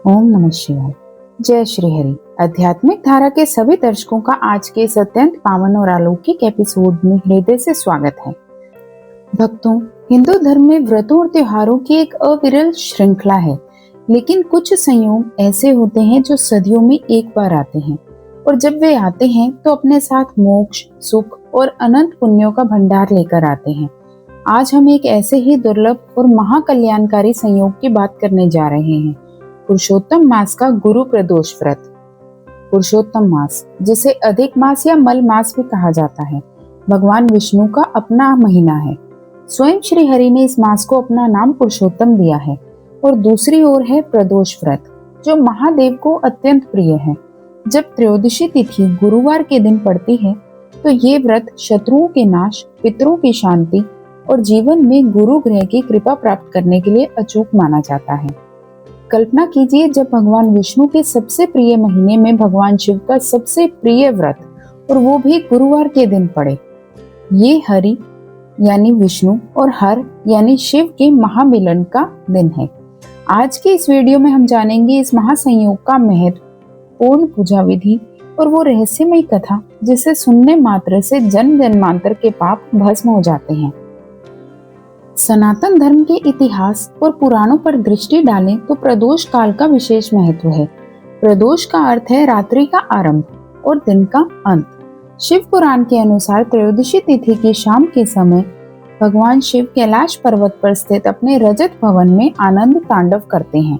ओम नमः शिवाय। जय श्री हरि। आध्यात्मिक धारा के सभी दर्शकों का आज के इस अत्यंत पावन और अलौकिक एपिसोड में हृदय से स्वागत है। भक्तों, हिंदू धर्म में व्रतों और त्योहारों की एक अविरल श्रृंखला है, लेकिन कुछ संयोग ऐसे होते हैं जो सदियों में एक बार आते हैं और जब वे आते हैं तो अपने साथ मोक्ष, सुख और अनंत पुण्यों का भंडार लेकर आते हैं। आज हम एक ऐसे ही दुर्लभ और महाकल्याणकारी संयोग की बात करने जा रहे हैं, पुरुषोत्तम मास का गुरु प्रदोष व्रत। पुरुषोत्तम मास, जिसे अधिक मास या मल मास भी कहा जाता है, भगवान विष्णु का अपना महीना है। स्वयं श्री हरि ने इस मास को अपना नाम पुरुषोत्तम दिया है। और दूसरी ओर है प्रदोष व्रत, जो महादेव को अत्यंत प्रिय है। जब त्रयोदशी तिथि गुरुवार के दिन पड़ती है तो ये व्रत शत्रुओं के नाश, पितरों की शांति और जीवन में गुरु ग्रह की कृपा प्राप्त करने के लिए अचूक माना जाता है। कल्पना कीजिए, जब भगवान विष्णु के सबसे प्रिय महीने में भगवान शिव का सबसे प्रिय व्रत, और वो भी गुरुवार के दिन पड़े। ये हरि यानी विष्णु और हर यानी शिव के महामिलन का दिन है। आज के इस वीडियो में हम जानेंगे इस महासंयोग का महत्व, पूर्ण पूजा विधि और वो रहस्यमय कथा जिसे सुनने मात्र से जन्म जन्मांतर के पाप भस्म हो जाते हैं। सनातन धर्म के इतिहास और पुराणों पर दृष्टि डालें तो प्रदोष काल का विशेष महत्व है। प्रदोष का अर्थ है रात्रि का आरंभ और दिन का अंत। शिव पुराण के अनुसार त्रयोदशी तिथि की शाम के समय भगवान शिव कैलाश पर्वत पर स्थित अपने रजत भवन में आनंद तांडव करते हैं।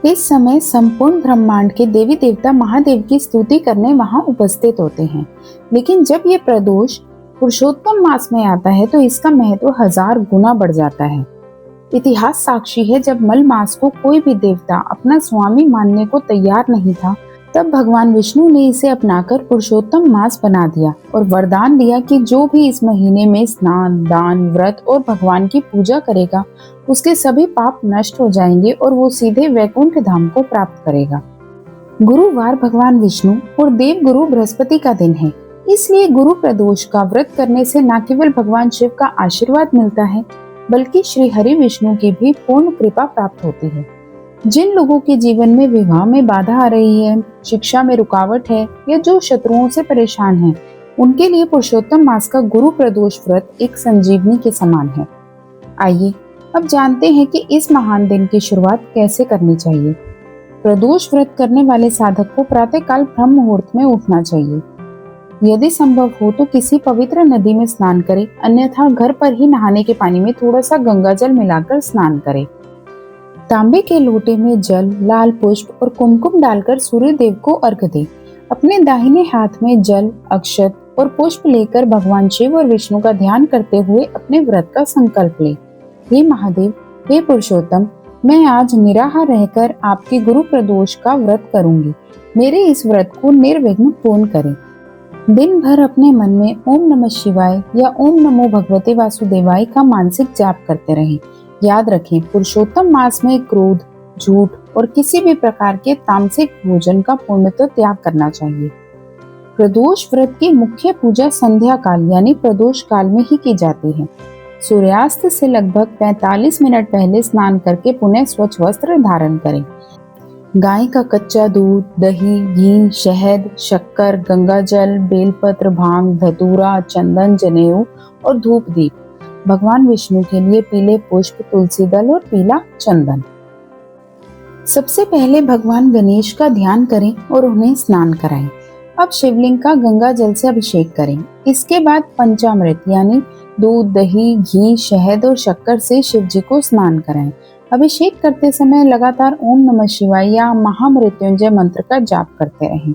इस समय संपूर्ण ब्रह्मांड के देवी देवता महादेव की स्तुति करने वहां उपस्थित होते हैं। लेकिन जब ये प्रदोष पुरुषोत्तम मास में आता है तो इसका महत्व 1000 गुना बढ़ जाता है। इतिहास साक्षी है, जब मल मास को कोई भी देवता अपना स्वामी मानने को तैयार नहीं था, तब भगवान विष्णु ने इसे अपनाकर पुरुषोत्तम मास बना दिया और वरदान दिया कि जो भी इस महीने में स्नान, दान, व्रत और भगवान की पूजा करेगा, उसके सभी पाप नष्ट हो जाएंगे और वो सीधे वैकुंठ धाम को प्राप्त करेगा। गुरुवार भगवान विष्णु और देव गुरु बृहस्पति का दिन है, इसलिए गुरु प्रदोष का व्रत करने से न केवल भगवान शिव का आशीर्वाद मिलता है, बल्कि श्री हरि विष्णु की भी पूर्ण कृपा प्राप्त होती है। जिन लोगों के जीवन में विवाह में बाधा आ रही है, शिक्षा में रुकावट है या जो शत्रुओं से परेशान हैं, उनके लिए पुरुषोत्तम मास का गुरु प्रदोष व्रत एक संजीवनी के समान है। आइए अब जानते हैं कि इस महान दिन की शुरुआत कैसे करनी चाहिए। प्रदोष व्रत करने वाले साधक को प्रातःकाल ब्रह्म मुहूर्त में उठना चाहिए। यदि संभव हो तो किसी पवित्र नदी में स्नान करें, अन्यथा घर पर ही नहाने के पानी में थोड़ा सा गंगा जल मिलाकर स्नान करें। तांबे के लोटे में जल, लाल पुष्प और कुमकुम डालकर सूर्य देव को अर्घ्य दें। अपने दाहिने हाथ में जल, अक्षत और पुष्प लेकर भगवान शिव और विष्णु का ध्यान करते हुए अपने व्रत का संकल्प लें। हे महादेव, हे पुरुषोत्तम, मैं आज निराहार रहकर आपके गुरु प्रदोष का व्रत करूंगी। मेरे इस व्रत को निर्विघ्न पूर्ण करें। दिन भर अपने मन में ओम नमः शिवाय या ओम नमो भगवते वासुदेवाय का मानसिक जाप करते रहें। याद रखें, पुरुषोत्तम मास में क्रोध, झूठ और किसी भी प्रकार के तामसिक भोजन का पूर्णतः त्याग करना चाहिए। प्रदोष व्रत की मुख्य पूजा संध्या काल यानी प्रदोष काल में ही की जाती है। सूर्यास्त से लगभग 45 मिनट पहले स्नान करके पुनः स्वच्छ वस्त्र धारण करें। गाय का कच्चा दूध, दही, घी, शहद, शक्कर, गंगाजल, बेलपत्र, भांग, धतूरा, चंदन, जनेऊ और धूप दीप, भगवान विष्णु के लिए पीले पुष्प, तुलसी दल और पीला चंदन। सबसे पहले भगवान गणेश का ध्यान करें और उन्हें स्नान कराएं। अब शिवलिंग का गंगा जल से अभिषेक करें। इसके बाद पंचामृत यानी दूध, दही, घी, शहद और शक्कर से शिव जी को स्नान कराएं। अभिषेक करते समय लगातार ओम नमः शिवाय या महामृत्युंजय मंत्र का जाप करते रहें।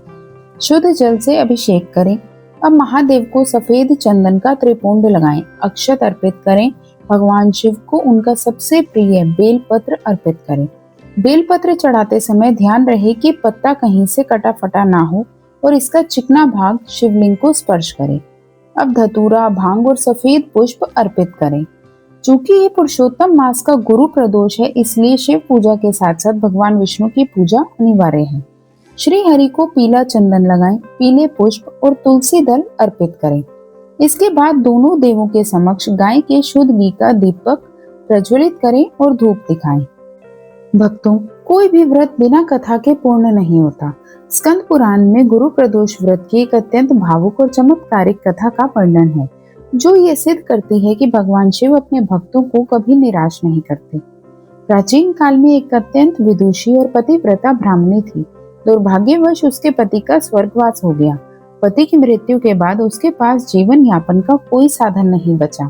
शुद्ध जल से अभिषेक करें। अब महादेव को सफेद चंदन का त्रिपुंड लगाएं, अक्षत अर्पित करें। भगवान शिव को उनका सबसे प्रिय बेलपत्र अर्पित करें। बेलपत्र चढ़ाते समय ध्यान रहे कि पत्ता कहीं से कटा फटा ना हो और इसका चिकना भाग शिवलिंग को स्पर्श करे। अब धतूरा, भांग और सफेद पुष्प अर्पित करें। चूंकि ये पुरुषोत्तम मास का गुरु प्रदोष है, इसलिए शिव पूजा के साथ साथ भगवान विष्णु की पूजा अनिवार्य है। श्री हरि को पीला चंदन लगाएं, पीले पुष्प और तुलसी दल अर्पित करें। इसके बाद दोनों देवों के समक्ष गाय के शुद्ध घी का दीपक प्रज्वलित करें और धूप दिखाएं। भक्तों, कोई भी व्रत बिना कथा के पूर्ण नहीं होता। स्कंद पुराण में गुरु प्रदोष व्रत की एक अत्यंत भावुक और चमत्कारिक कथा का वर्णन है, जो ये सिद्ध करती है कि भगवान शिव अपने भक्तों को कभी निराश नहीं करते। प्राचीन काल में एक अत्यंत विदुषी और पतिव्रता ब्राह्मणी थी। दुर्भाग्यवश उसके पति का स्वर्गवास हो गया। पति की मृत्यु के बाद उसके पास जीवन यापन का कोई साधन नहीं बचा।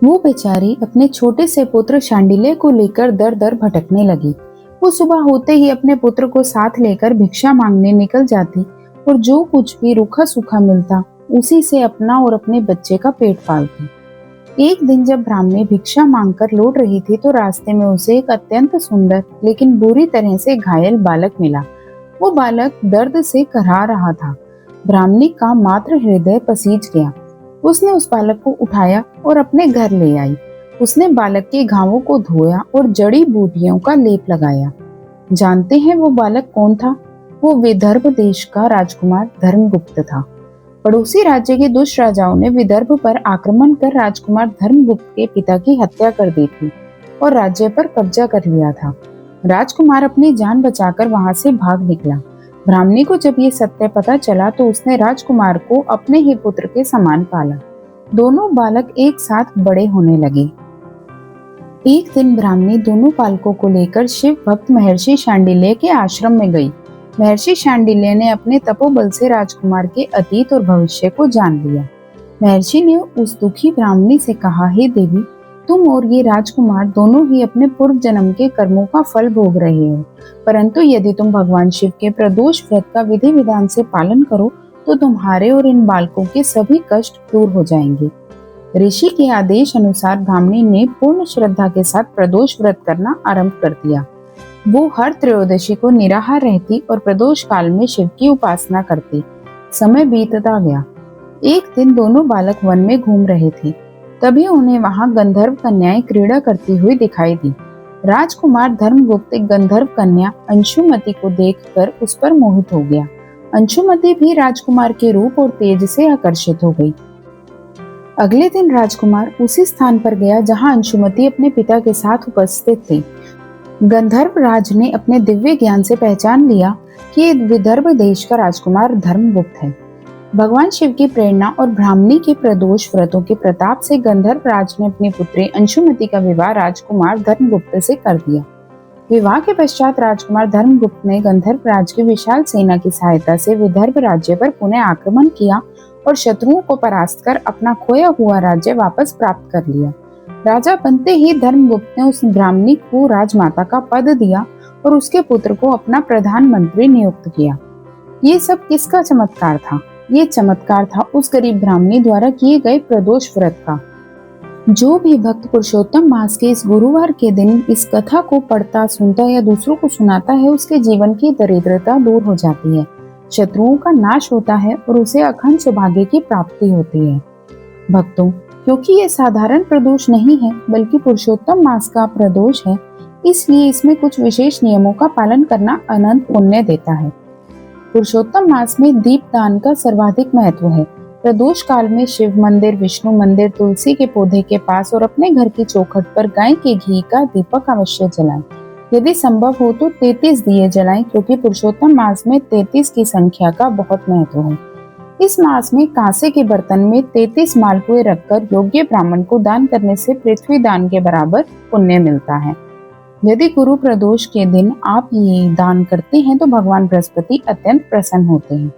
वो बेचारी अपने छोटे से पुत्र शांडिल्य को लेकर दर दर भटकने लगी। वो सुबह होते ही अपने पुत्र को साथ लेकर भिक्षा मांगने निकल जाती और जो कुछ भी रूखा सूखा मिलता उसी से अपना और अपने बच्चे का पेट पालती। एक दिन जब ब्राह्मणी भिक्षा मांगकर लौट रही थी तो रास्ते में उसे एक अत्यंत सुंदर लेकिन बुरी तरह से घायल बालक मिला। वो बालक दर्द से कराह रहा था। ब्राह्मणी का मातृ हृदय पसीज गया। उसने उस बालक को उठाया और अपने घर ले आई। उसने बालक के घावों को धोया और जड़ी बूटियों का लेप लगाया। जानते हैं वो बालक कौन था? वो विदर्भ देश का राजकुमार धर्मगुप्त था। पड़ोसी राज्य के दुष्ट राजाओं ने विदर्भ पर आक्रमण कर राजकुमार धर्मगुप्त के पिता की हत्या कर दी थी और राज्य पर कब्जा कर लिया था। राजकुमार अपनी जान बचाकर वहां से भाग निकला। ब्राह्मणी को जब ये सत्य पता चला तो उसने राजकुमार को अपने ही पुत्र के समान पाला। दोनों बालक एक साथ बड़े होने लगे। एक दिन ब्राह्मणी दोनों बालकों को लेकर शिव भक्त महर्षि शांडिल्य के आश्रम में गई। महर्षि शांडिल्य ने अपने तपोबल से राजकुमार के अतीत और भविष्य को जान लिया। महर्षि ने उस दुखी ब्राह्मणी से कहा, हे देवी, तुम और ये राजकुमार दोनों ही अपने पूर्व जन्म के कर्मों का फल भोग रहे हो, परंतु यदि तुम भगवान शिव के प्रदोष व्रत का विधि विधान से पालन करो तो तुम्हारे और इन बालकों के सभी कष्ट दूर हो जाएंगे। ऋषि के आदेश अनुसार ब्राह्मणी ने पूर्ण श्रद्धा के साथ प्रदोष व्रत करना आरंभ कर दिया। वो हर त्रयोदशी को निराहार रहती और प्रदोष काल में शिव की उपासना करती। समय बीतता गया। एक दिन दोनों बालक वन में घूम रहे थे। तभी उन्हें वहां गंधर्व कन्याएं क्रीड़ा करती हुई दिखाई दी। राजकुमार धर्मगुप्त एक गंधर्व कन्या अंशुमति को देखकर उस पर मोहित हो गया। अंशुमति भी राजकुमार के रूप और तेज से आकर्षित हो गई। अगले दिन राजकुमार उसी स्थान पर गया जहां अंशुमति अपने पिता के साथ उपस्थित थी। गंधर्व राज ने अपने दिव्य ज्ञान से पहचान लिया कि ये विदर्भ देश का राजकुमार धर्मगुप्त है। भगवान शिव की प्रेरणा और ब्राह्मणी के प्रदोष व्रतों के प्रताप से गंधर्व राज ने अपनी पुत्री अंशुमति का विवाह राजकुमार धर्मगुप्त से कर दिया। विवाह के पश्चात राजकुमार धर्मगुप्त ने गंधर्व राज की विशाल सेना की सहायता से विदर्भ राज्य पर पुनः आक्रमण किया और शत्रुओं को परास्त कर अपना खोया हुआ राज्य वापस प्राप्त कर लिया। राजा बनते ही धर्मगुप्त ने उस ब्राह्मणी को राजमाता का पद दिया और उसके पुत्र को अपना प्रधानमंत्री नियुक्त किया। ये सब किसका चमत्कार था? ये चमत्कार था उस गरीब ब्राह्मणी द्वारा किए गए प्रदोष व्रत का। जो भी भक्त पुरुषोत्तम मास के इस गुरुवार के दिन इस कथा को पढ़ता, सुनता या दूसरों को सुनाता है, उसके जीवन की दरिद्रता दूर हो जाती है, शत्रुओं का नाश होता है और उसे अखंड सौभाग्य की प्राप्ति होती है। भक्तों, क्योंकि ये साधारण प्रदोष नहीं है बल्कि पुरुषोत्तम मास का प्रदोष है, इसलिए इसमें कुछ विशेष नियमों का पालन करना अनंत पुण्य देता है। पुरुषोत्तम मास में दीप दान का सर्वाधिक महत्व है। प्रदोष काल में शिव मंदिर, विष्णु मंदिर, तुलसी के पौधे के पास और अपने घर की चौखट पर गाय के घी का दीपक अवश्य जलाएं। यदि संभव हो तो 33 दिए जलाएं, क्योंकि पुरुषोत्तम मास में 33 की संख्या का बहुत महत्व है। इस मास में कांसे के बर्तन में 33 मालपुए रखकर योग्य ब्राह्मण को दान करने से पृथ्वी दान के बराबर पुण्य मिलता है। यदि गुरु प्रदोष के दिन आप ये दान करते हैं तो भगवान बृहस्पति अत्यंत प्रसन्न होते हैं।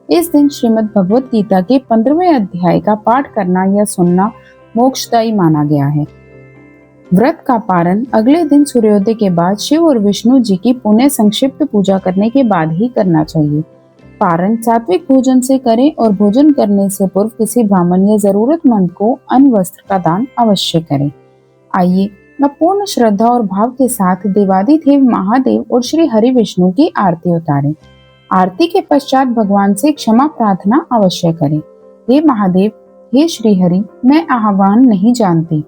इस दिन श्रीमद् भगवत गीता के 15वें अध्याय का पाठ करना या सुनना मोक्षदायी माना गया है। व्रत का पारण अगले दिन सूर्योदय के बाद शिव और विष्णु जी की पुण्य संक्षिप्त पूजा करने के बाद ही करना चाहिए। पारण सात्विक भोजन से करें और भोजन करने से पूर्व किसी ब्राह्मण या जरूरतमंद को अन्न वस्त्र का दान अवश्य करें। आइए अब पूर्ण श्रद्धा और भाव के साथ देवादिदेव महादेव और श्री हरि विष्णु की आरती उतारें। आरती के पश्चात भगवान से क्षमा प्रार्थना अवश्य करें। हे महादेव, हे श्री हरि, मैं आह्वान नहीं जानती,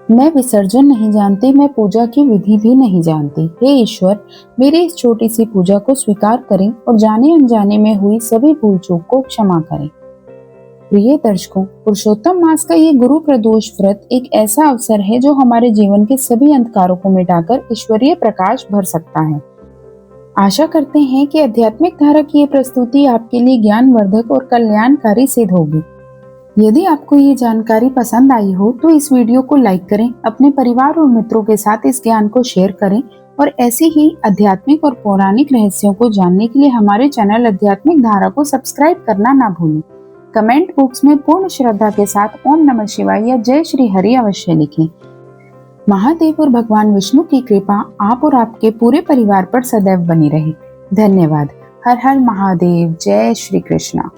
मैं विसर्जन नहीं जानती, मैं पूजा की विधि भी नहीं जानती। हे ईश्वर, मेरी इस छोटी सी पूजा को स्वीकार करें और जाने अनजाने में हुई सभी भूल चूक को क्षमा करें। प्रिय दर्शकों, पुरुषोत्तम मास का ये गुरु प्रदोष व्रत एक ऐसा अवसर है जो हमारे जीवन के सभी अंधकारों को मिटाकर ईश्वरीय प्रकाश भर सकता है। आशा करते हैं कि आध्यात्मिक धारा की ये प्रस्तुति आपके लिए ज्ञानवर्धक और कल्याणकारी सिद्ध होगी। यदि आपको ये जानकारी पसंद आई हो तो इस वीडियो को लाइक करें, अपने परिवार और मित्रों के साथ इस ज्ञान को शेयर करें और ऐसी ही आध्यात्मिक और पौराणिक रहस्यों को जानने के लिए हमारे चैनल आध्यात्मिक धारा को सब्सक्राइब करना ना भूलें। कमेंट बॉक्स में पूर्ण श्रद्धा के साथ ओम नमः शिवाय या जय श्री हरि अवश्य लिखें। महादेव और भगवान विष्णु की कृपा आप और आपके पूरे परिवार पर सदैव बनी रहे। धन्यवाद। हर हर महादेव। जय श्री कृष्णा।